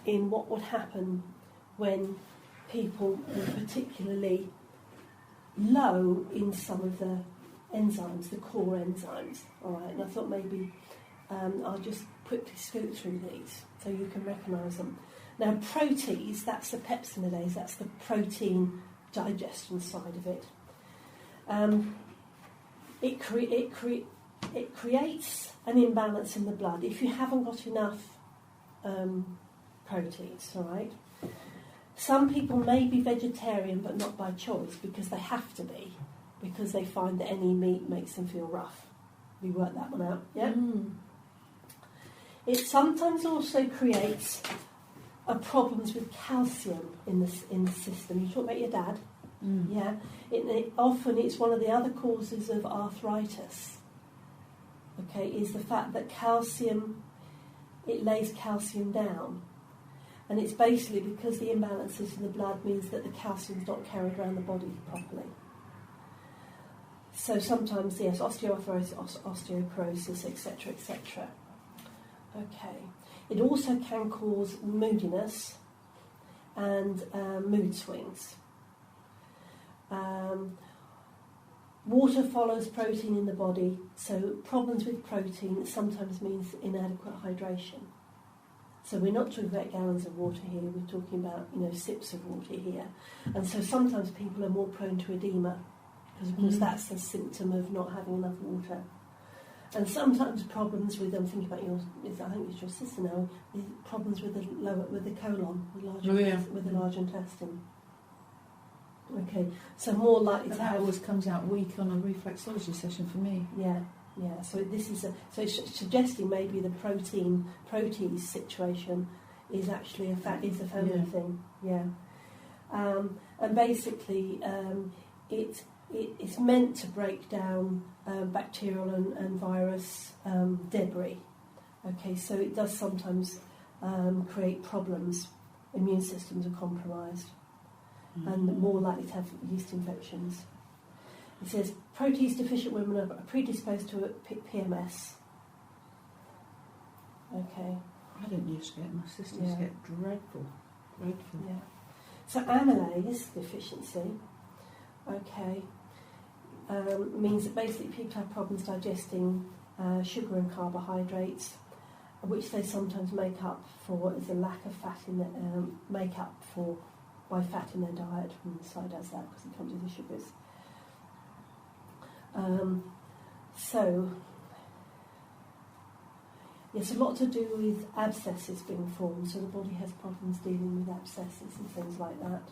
in what would happen when people were particularly low in some of the enzymes, the core enzymes. All right, and I thought maybe I'll just quickly scoot through these so you can recognise them. Now, protease, that's the pepsinidase, that's the protein digestion side of it. It creates an imbalance in the blood if you haven't got enough proteins, all right? Some people may be vegetarian, but not by choice, because they have to be, because they find that any meat makes them feel rough. We worked that one out, yeah? It sometimes also creates problems with calcium in the system. You talk about your dad, yeah? Often it's one of the other causes of arthritis, okay, is the fact that calcium, it lays calcium down. And it's basically because the imbalances in the blood means that the calcium's not carried around the body properly. So sometimes, yes, osteoarthritis, osteoporosis, etc., etc. Okay. It also can cause moodiness and mood swings. Water follows protein in the body, so problems with protein sometimes means inadequate hydration. So we're not talking about gallons of water here, we're talking about, sips of water here. And so sometimes people are more prone to edema, because of course that's a symptom of not having enough water. And sometimes problems with, I'm thinking about I think it's your sister now, problems with the colon, with the large intestine. Okay, so more likely to have... That always comes out weak on a reflexology session for me. Yeah. So this is it's suggesting maybe the protease situation is actually a family thing. Yeah, and basically it's meant to break down bacterial and virus debris. Okay, so it does sometimes create problems. Immune systems are compromised, and more likely to have yeast infections. It says protease deficient women are predisposed to PMS. Okay. I didn't used to get, my sisters get dreadful. Yeah. So amylase deficiency, okay, means that basically people have problems digesting sugar and carbohydrates, which they sometimes make up for as a lack of fat in by fat in their diet. And the slide does that because it comes with the sugars. It's a lot to do with abscesses being formed, so the body has problems dealing with abscesses and things like that.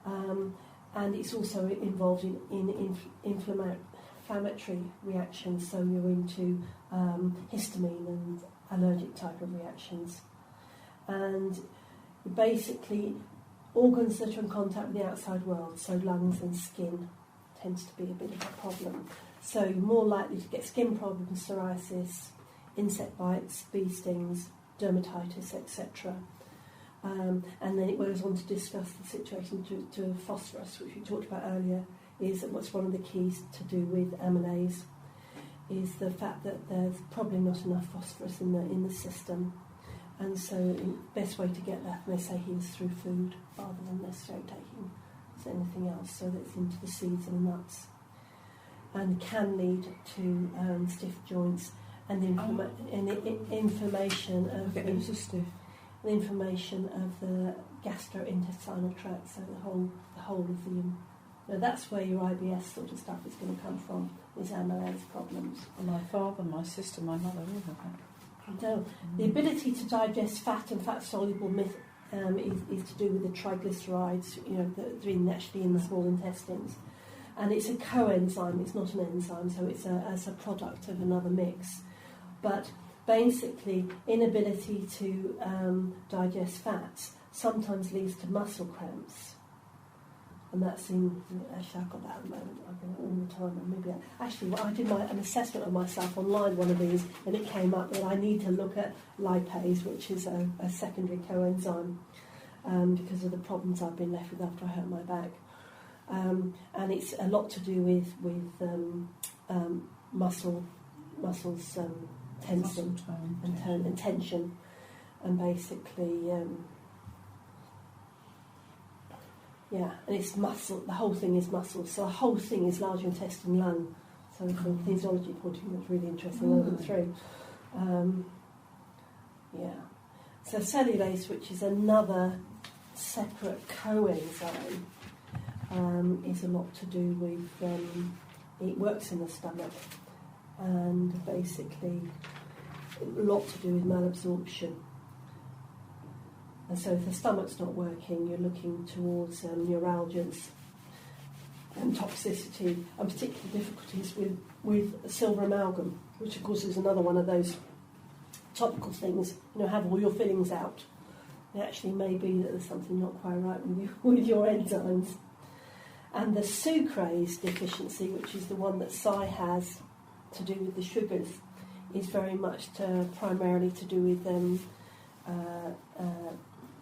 And it's also involved in inflammatory reactions, so you're into histamine and allergic type of reactions. And basically, organs that are in contact with the outside world, so lungs and skin, tends to be a bit of a problem. So you're more likely to get skin problems, psoriasis, insect bites, bee stings, dermatitis, etc. And then it goes on to discuss the situation to phosphorus, which we talked about earlier, is that what's one of the keys to do with amylase is the fact that there's probably not enough phosphorus in the system. And so the best way to get that, they say, is through food rather than necessarily taking anything else, so that's into the seeds and the nuts, and can lead to stiff joints and inflammation of the inflammation of the gastrointestinal tract, so the whole of the. Now that's where your IBS sort of stuff is going to come from, is amylase problems. And my father, my sister, my mother all have that. No, the ability to digest fat and fat-soluble is to do with the triglycerides, that are actually in the small intestines. And it's a coenzyme, it's not an enzyme, so it's a product of another mix. But basically, inability to digest fats sometimes leads to muscle cramps. And that's actually I've got that at the moment, I've got it all the time. And I did an assessment of myself online, one of these, and it came up that I need to look at lipase, which is a secondary coenzyme, because of the problems I've been left with after I hurt my back. And it's a lot to do with muscles tensing and tension. and basically, and it's muscle. The whole thing is muscle. So the whole thing is large intestine, lung. So from a physiology point of view, that's really interesting. All the way through. So cellulase, which is another separate coenzyme, is a lot to do with. It works in the stomach, and basically a lot to do with malabsorption. And so if the stomach's not working, you're looking towards neuralgias and toxicity, and particular difficulties with silver amalgam, which of course is another one of those topical things. Have all your fillings out. It actually may be that there's something not quite right with your enzymes. And the sucrase deficiency, which is the one that Si has to do with the sugars, is very much primarily to do with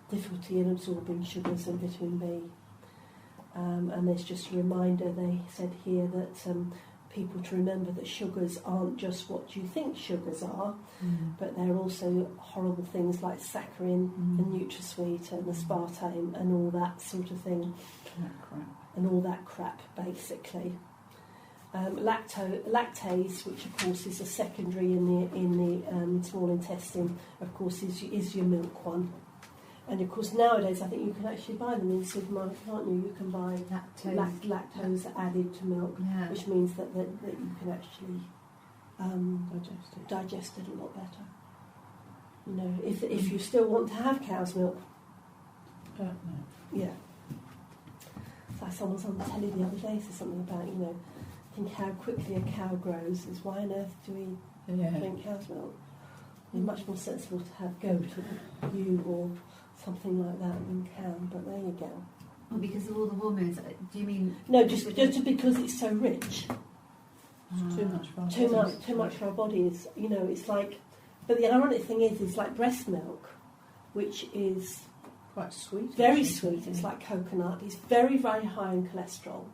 difficulty in absorbing sugars and vitamin B. And there's just a reminder, they said here, that people to remember that sugars aren't just what you think sugars are, but they're also horrible things like saccharin and NutraSweet and aspartame and all that sort of thing. And all that crap, basically. Lactase, which of course is a secondary in the small intestine, of course is your milk one. And of course nowadays I think you can actually buy them in the supermarket, can't you? You can buy lactose added to milk, which means that you can actually digest it a lot better. If you still want to have cow's milk. No. Yeah. Like someone was on the telly the other day said something about, think how quickly a cow grows is why on earth do we drink cow's milk? It's much more sensible to have goat or ewe or something like that than cow, but there you go. Well, because of all the hormones, do you mean... No, just because it's so rich. It's too much for our Too much for our bodies. It's like... But the ironic thing is like breast milk, which is... quite sweet. Very sweet. It's like coconut. It's very, very high in cholesterol.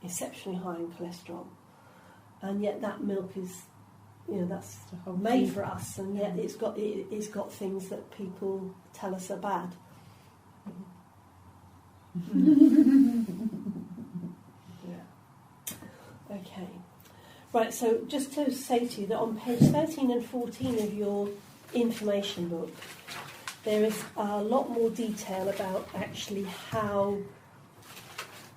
Exceptionally high in cholesterol. And yet that milk is, that's made for us. And yet it's got things that people tell us are bad. Okay. Right, so just to say to you that on page 13 and 14 of your information book, there is a lot more detail about actually how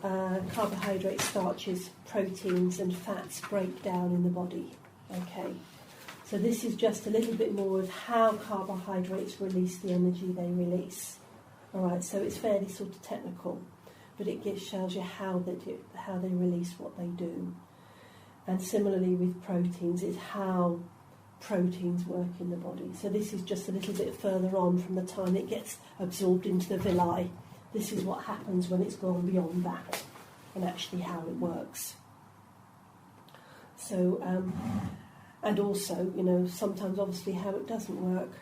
carbohydrates, starches, proteins and fats break down in the body. Okay, so this is just a little bit more of how carbohydrates release the energy they release. All right, so it's fairly sort of technical, but it shows you how they release what they do. And similarly with proteins, it's how proteins work in the body. So this is just a little bit further on from the time it gets absorbed into the villi. This is what happens when it's gone beyond that, and actually how it works. So, and also, sometimes obviously how it doesn't work.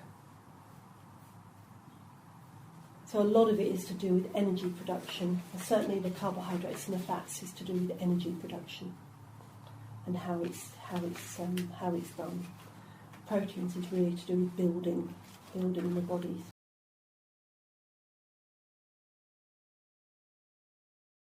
So a lot of it is to do with energy production. And certainly the carbohydrates and the fats is to do with energy production and how it's done. Proteins is really to do with building the body.